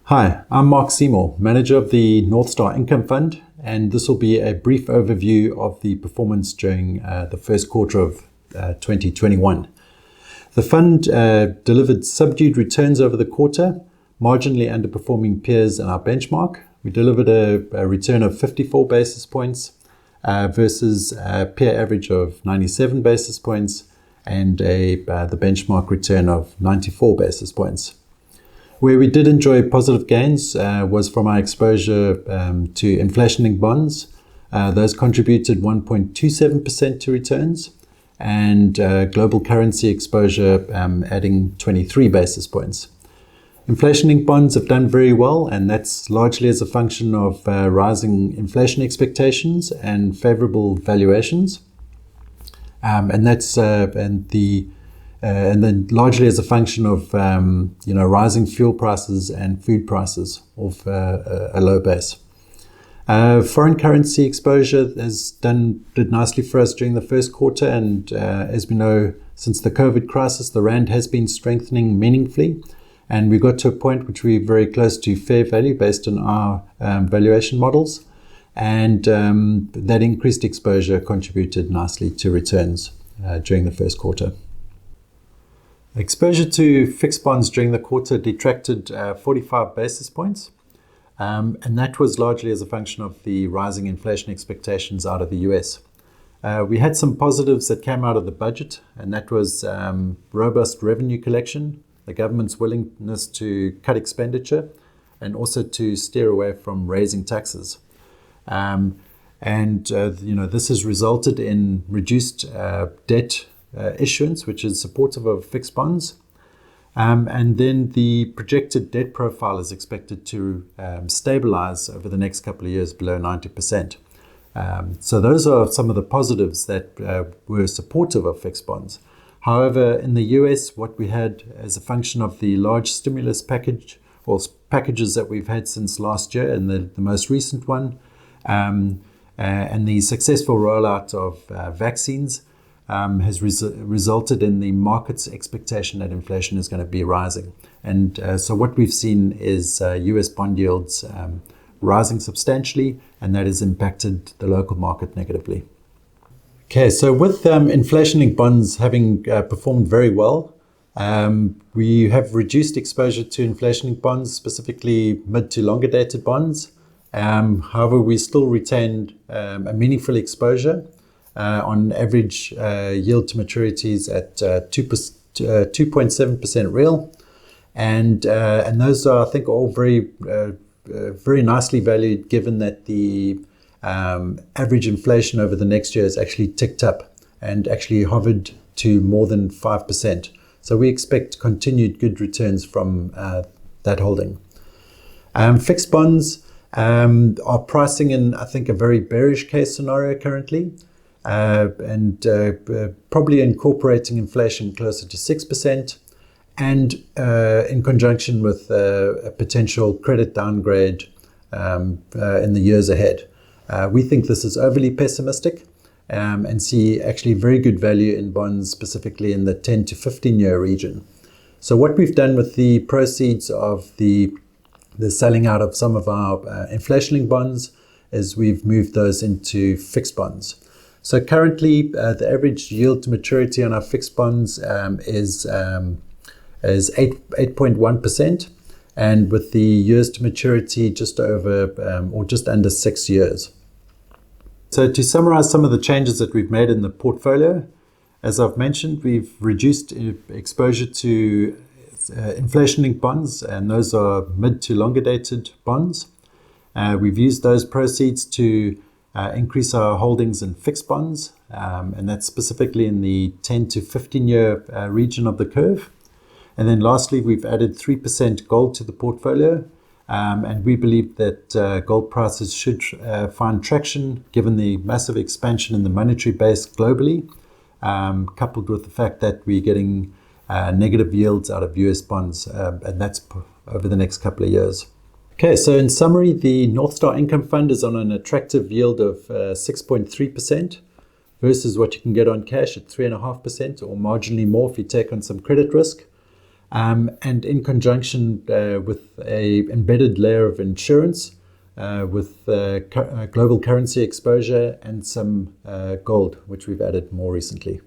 Hi, I'm Mark Seymour, manager of the North Star Income Fund, and this will be a brief overview of the performance during the first quarter of 2021. The fund delivered subdued returns over the quarter, marginally underperforming peers and our benchmark. We delivered a return of 54 basis points versus a peer average of 97 basis points and the benchmark return of 94 basis points. Where we did enjoy positive gains was from our exposure to inflation-linked bonds. Those contributed 1.27% to returns, and global currency exposure adding 23 basis points. Inflation-linked bonds have done very well, and that's largely as a function of rising inflation expectations and favorable valuations. And then largely as a function of rising fuel prices and food prices off a low base. Foreign currency exposure did nicely for us during the first quarter, and as we know, since the COVID crisis, the rand has been strengthening meaningfully, and we got to a point which we're very close to fair value based on our valuation models, and that increased exposure contributed nicely to returns during the first quarter. Exposure to fixed bonds during the quarter detracted 45 basis points, and that was largely as a function of the rising inflation expectations out of the US. We had some positives that came out of the budget, and that was robust revenue collection, the government's willingness to cut expenditure, and also to steer away from raising taxes. This has resulted in reduced debt issuance, which is supportive of fixed bonds. And then the projected debt profile is expected to stabilize over the next couple of years below 90%. So those are some of the positives that were supportive of fixed bonds. However, in the US, what we had as a function of the large stimulus package or packages that we've had since last year and the most recent one, and the successful rollout of vaccines, has resulted in the market's expectation that inflation is going to be rising. And so what we've seen is US bond yields rising substantially, and that has impacted the local market negatively. Okay, so with inflation-linked bonds having performed very well, we have reduced exposure to inflation-linked bonds, specifically mid to longer dated bonds. However, we still retained a meaningful exposure. On average, yield to maturities at 2.7% real, and those are, I think, all very nicely valued, given that the average inflation over the next year has actually ticked up and actually hovered to more than 5%. So we expect continued good returns from that holding. Fixed bonds are pricing in, I think, a very bearish case scenario currently. And probably incorporating inflation closer to 6%, and in conjunction with a potential credit downgrade in the years ahead. We think this is overly pessimistic and see actually very good value in bonds, specifically in the 10 to 15 year region. So what we've done with the proceeds of the selling out of some of our inflation-linked bonds is we've moved those into fixed bonds. So currently, the average yield to maturity on our fixed bonds is 8.1%, and with the years to maturity just over or just under 6 years. So to summarize some of the changes that we've made in the portfolio, as I've mentioned, we've reduced exposure to inflation-linked bonds, and those are mid to longer dated bonds. We've used those proceeds to increase our holdings in fixed bonds, and that's specifically in the 10 to 15 year region of the curve. And then lastly, we've added 3% gold to the portfolio, and we believe that gold prices should find traction given the massive expansion in the monetary base globally, coupled with the fact that we're getting negative yields out of US bonds, and that's over the next couple of years. Okay, so in summary, the North Star Income Fund is on an attractive yield of 6.3% versus what you can get on cash at 3.5%, or marginally more if you take on some credit risk. and in conjunction with a embedded layer of insurance with global currency exposure and some gold, which we've added more recently.